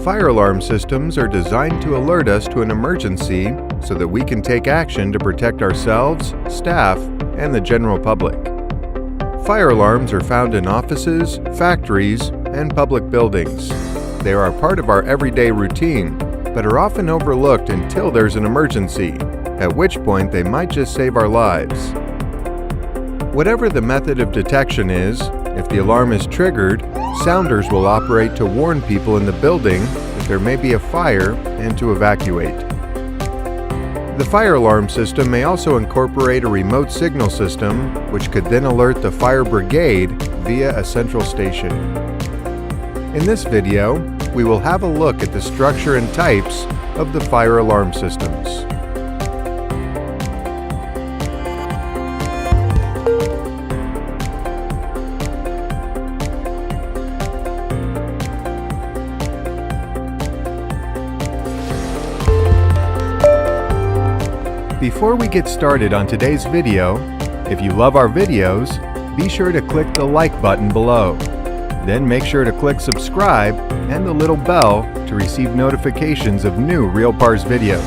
Fire alarm systems are designed to alert us to an emergency so that we can take action to protect ourselves, staff, and the general public. Fire alarms are found in offices, factories, and public buildings. They are a part of our everyday routine, but are often overlooked until there's an emergency, at which point they might just save our lives. Whatever the method of detection is, if the alarm is triggered, sounders will operate to warn people in the building that there may be a fire and to evacuate. The fire alarm system may also incorporate a remote signal system, which could then alert the fire brigade via a central station. In this video, we will have a look at the structure and types of the fire alarm systems. Before we get started on today's video, if you love our videos, be sure to click the like button below. Then make sure to click subscribe and the little bell to receive notifications of new RealPars videos.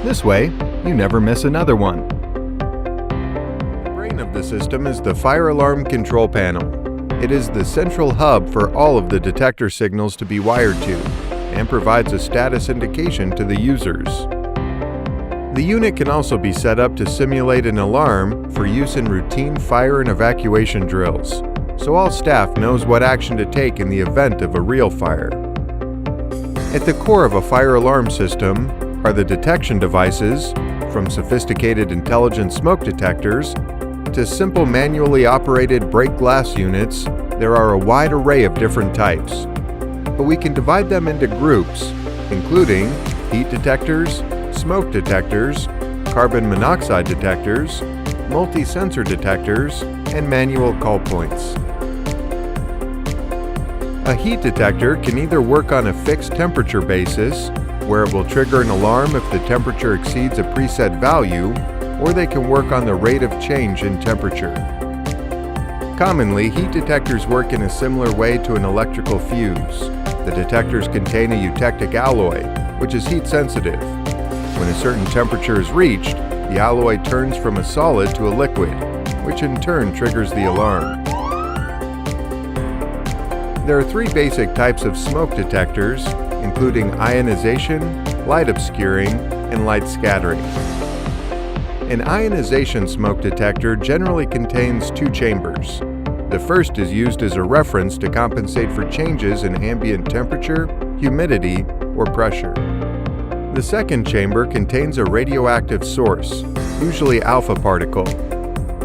This way, you never miss another one. The brain of the system is the fire alarm control panel. It is the central hub for all of the detector signals to be wired to, and provides a status indication to the users. The unit can also be set up to simulate an alarm for use in routine fire and evacuation drills, so all staff knows what action to take in the event of a real fire. At the core of a fire alarm system are the detection devices, from sophisticated intelligent smoke detectors to simple manually operated break glass units. There are a wide array of different types, but we can divide them into groups, including heat detectors, smoke detectors, carbon monoxide detectors, multi-sensor detectors, and manual call points. A heat detector can either work on a fixed temperature basis, where it will trigger an alarm if the temperature exceeds a preset value, or they can work on the rate of change in temperature. Commonly, heat detectors work in a similar way to an electrical fuse. The detectors contain a eutectic alloy, which is heat sensitive. When a certain temperature is reached, the alloy turns from a solid to a liquid, which in turn triggers the alarm. There are three basic types of smoke detectors, including ionization, light obscuring, and light scattering. An ionization smoke detector generally contains two chambers. The first is used as a reference to compensate for changes in ambient temperature, humidity, or pressure. The second chamber contains a radioactive source, usually alpha particle,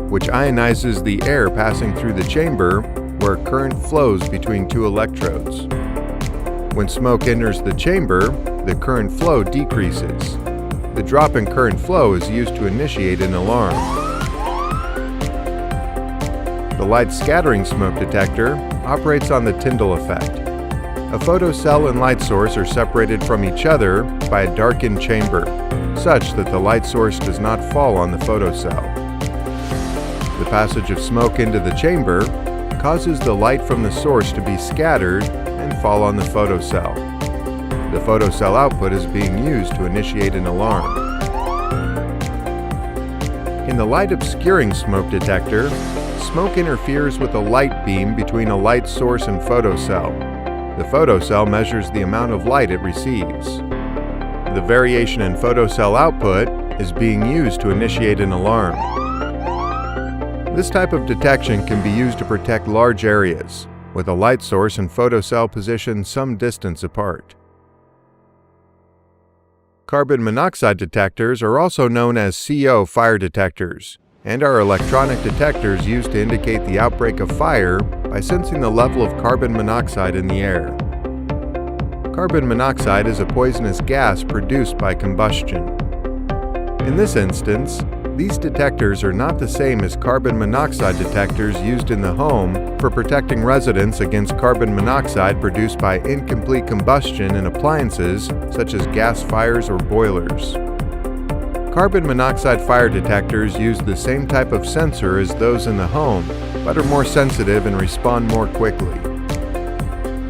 which ionizes the air passing through the chamber where current flows between two electrodes. When smoke enters the chamber, the current flow decreases. The drop in current flow is used to initiate an alarm. The light scattering smoke detector operates on the Tyndall effect. A photocell and light source are separated from each other by a darkened chamber, such that the light source does not fall on the photocell. The passage of smoke into the chamber causes the light from the source to be scattered and fall on the photocell. The photocell output is being used to initiate an alarm. In the light obscuring smoke detector, smoke interferes with a light beam between a light source and photocell. The photocell measures the amount of light it receives. The variation in photocell output is being used to initiate an alarm. This type of detection can be used to protect large areas, with a light source and photocell positioned some distance apart. Carbon monoxide detectors are also known as CO fire detectors, and are electronic detectors used to indicate the outbreak of fire by sensing the level of carbon monoxide in the air. Carbon monoxide is a poisonous gas produced by combustion. In this instance, these detectors are not the same as carbon monoxide detectors used in the home for protecting residents against carbon monoxide produced by incomplete combustion in appliances such as gas fires or boilers. Carbon monoxide fire detectors use the same type of sensor as those in the home, but are more sensitive and respond more quickly.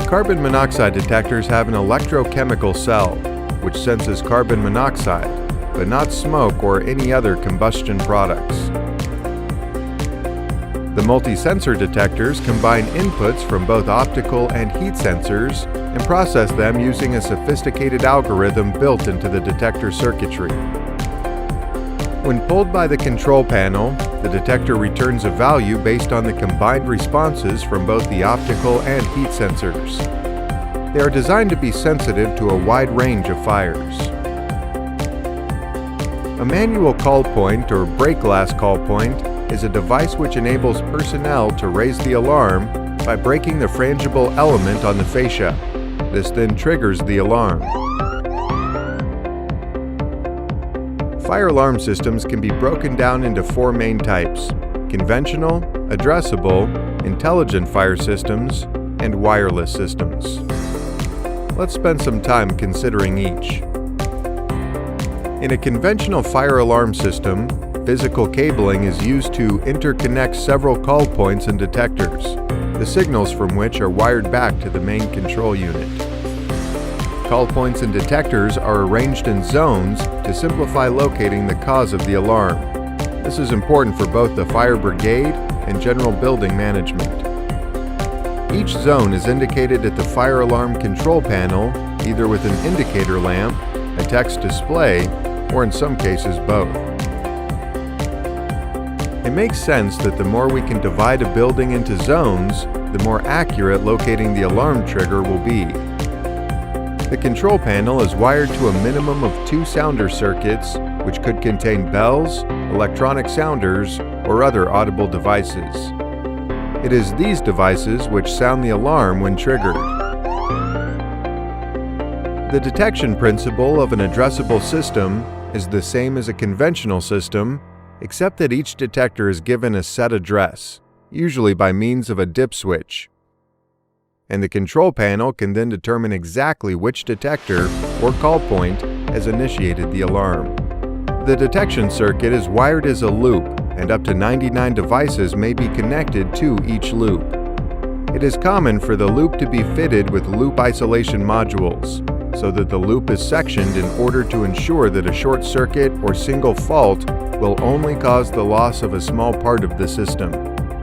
Carbon monoxide detectors have an electrochemical cell, which senses carbon monoxide, but not smoke or any other combustion products. The multi-sensor detectors combine inputs from both optical and heat sensors and process them using a sophisticated algorithm built into the detector circuitry. When pulled by the control panel, the detector returns a value based on the combined responses from both the optical and heat sensors. They are designed to be sensitive to a wide range of fires. A manual call point or break glass call point is a device which enables personnel to raise the alarm by breaking the frangible element on the fascia. This then triggers the alarm. Fire alarm systems can be broken down into four main types: conventional, addressable, intelligent fire systems, and wireless systems. Let's spend some time considering each. In a conventional fire alarm system, physical cabling is used to interconnect several call points and detectors, the signals from which are wired back to the main control unit. Call points and detectors are arranged in zones to simplify locating the cause of the alarm. This is important for both the fire brigade and general building management. Each zone is indicated at the fire alarm control panel either with an indicator lamp, a text display, or in some cases both. It makes sense that the more we can divide a building into zones, the more accurate locating the alarm trigger will be. The control panel is wired to a minimum of 2 sounder circuits, which could contain bells, electronic sounders, or other audible devices. It is these devices which sound the alarm when triggered. The detection principle of an addressable system is the same as a conventional system, except that each detector is given a set address, usually by means of a dip switch. And the control panel can then determine exactly which detector or call point has initiated the alarm. The detection circuit is wired as a loop, and up to 99 devices may be connected to each loop. It is common for the loop to be fitted with loop isolation modules, so that the loop is sectioned in order to ensure that a short circuit or single fault will only cause the loss of a small part of the system,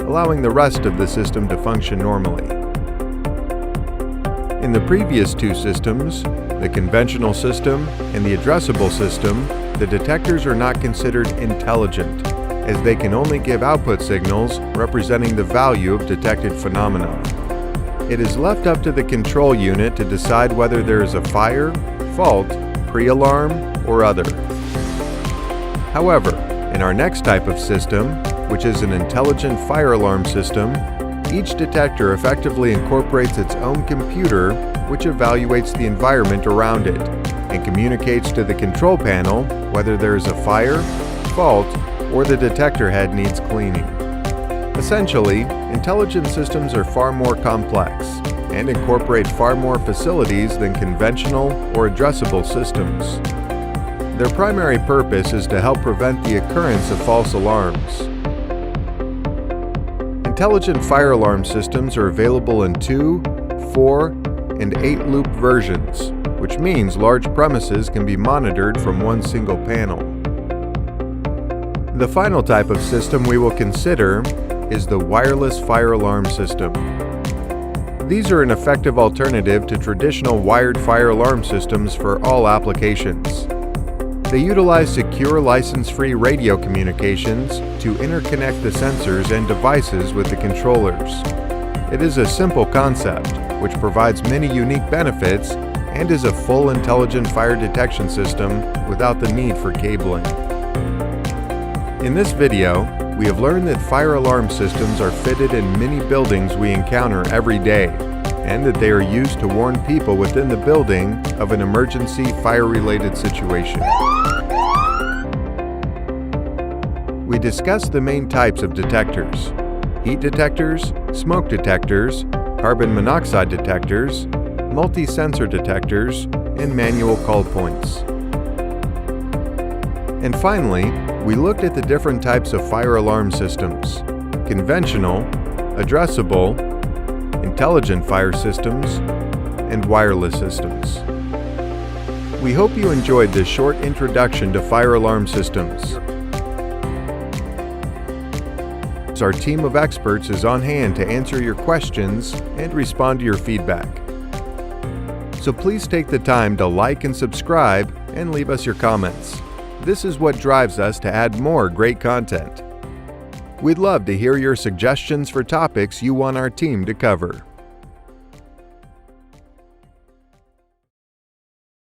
allowing the rest of the system to function normally. In the previous two systems, the conventional system and the addressable system, the detectors are not considered intelligent, as they can only give output signals representing the value of detected phenomena. It is left up to the control unit to decide whether there is a fire, fault, pre-alarm, or other. However, in our next type of system, which is an intelligent fire alarm system, each detector effectively incorporates its own computer, which evaluates the environment around it and communicates to the control panel whether there is a fire, fault, or the detector head needs cleaning. Essentially, intelligent systems are far more complex and incorporate far more facilities than conventional or addressable systems. Their primary purpose is to help prevent the occurrence of false alarms. Intelligent fire alarm systems are available in 2, 4, and 8-loop versions, which means large premises can be monitored from one single panel. The final type of system we will consider is the wireless fire alarm system. These are an effective alternative to traditional wired fire alarm systems for all applications. They utilize secure license-free radio communications to interconnect the sensors and devices with the controllers. It is a simple concept, which provides many unique benefits and is a full intelligent fire detection system without the need for cabling. In this video, we have learned that fire alarm systems are fitted in many buildings we encounter every day, and that they are used to warn people within the building of an emergency fire-related situation. We discussed the main types of detectors: heat detectors, smoke detectors, carbon monoxide detectors, multi-sensor detectors, and manual call points. And finally, we looked at the different types of fire alarm systems: conventional, addressable, intelligent fire systems, and wireless systems. We hope you enjoyed this short introduction to fire alarm systems. Our team of experts is on hand to answer your questions and respond to your feedback. So please take the time to like and subscribe and leave us your comments. This is what drives us to add more great content. We'd love to hear your suggestions for topics you want our team to cover.